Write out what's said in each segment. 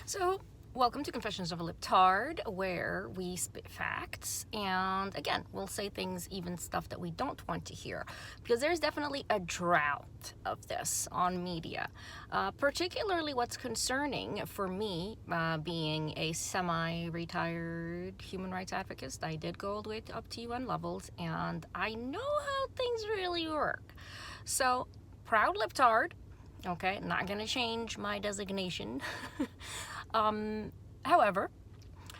So, welcome to Confessions of a Libtard, where we spit facts, and again, we'll say things, even stuff that we don't want to hear, because there's definitely a drought of this on media. Particularly what's concerning for me, being a semi-retired human rights advocate. I did go all the way up to UN levels, and I know how things really work. So, proud Libtard. Okay, not going to change my designation. However,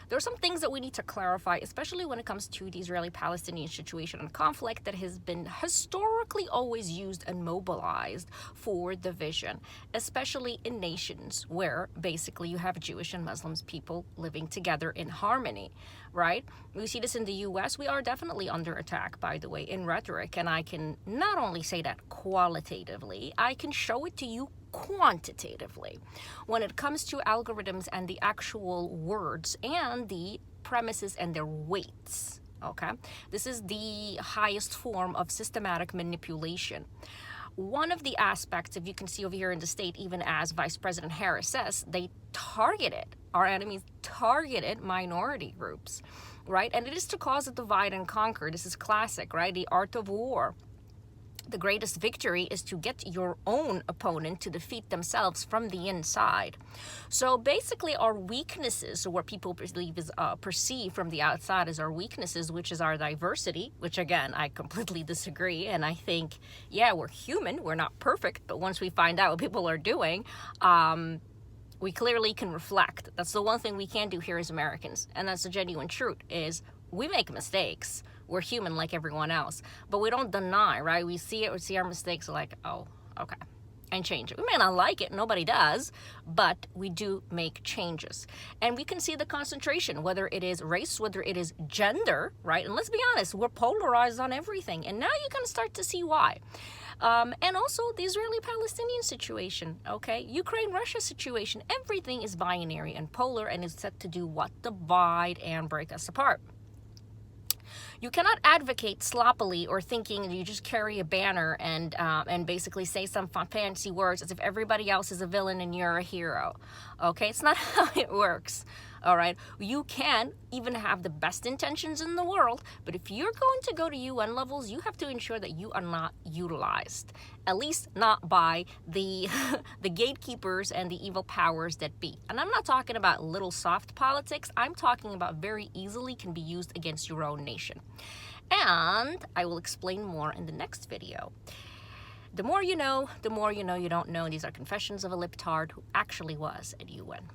there are some things that we need to clarify, especially when it comes to the Israeli-Palestinian situation and conflict that has been historically always used and mobilized for division, especially in nations where basically you have Jewish and Muslims people living together in harmony, right? We see this in the US. We are definitely under attack, by the way, in rhetoric, and I can not only say that qualitatively, I can show it to you quantitatively when it comes to algorithms and the actual words and the premises and their weights. Okay, this is the highest form of systematic manipulation. One of the aspects, if you can see over here in the state, even as Vice President Harris says, they targeted, our enemies targeted minority groups, right? And it is to cause a divide and conquer. This is classic, right? The art of war. The greatest victory is to get your own opponent to defeat themselves from the inside. So basically our weaknesses, what people perceive from the outside as our weaknesses, which is our diversity, which again, I completely disagree. And I think, yeah, we're human, we're not perfect, but once we find out what people are doing, we clearly can reflect. That's the one thing we can do here as Americans. And that's the genuine truth, is we make mistakes. We're human like everyone else, but we don't deny, right? We see it, we see our mistakes like, oh, okay, and change it. We may not like it, nobody does, but we do make changes. And we can see the concentration, whether it is race, whether it is gender, right? And let's be honest, we're polarized on everything. And now you can start to see why. And also the Israeli-Palestinian situation, okay? Ukraine-Russia situation, everything is binary and polar and is set to do what? Divide and break us apart. You cannot advocate sloppily or thinking you just carry a banner and basically say some fancy words as if everybody else is a villain and you're a hero. Okay, it's not how it works. All right, you can even have the best intentions in the world, but if you're going to go to UN levels, you have to ensure that you are not utilized, at least not by the the gatekeepers and the evil powers that be. And I'm not talking about little soft politics. I'm talking about very easily can be used against your own nation. And I will explain more in the next video. The more you know you don't know. These are confessions of a libtard who actually was at UN.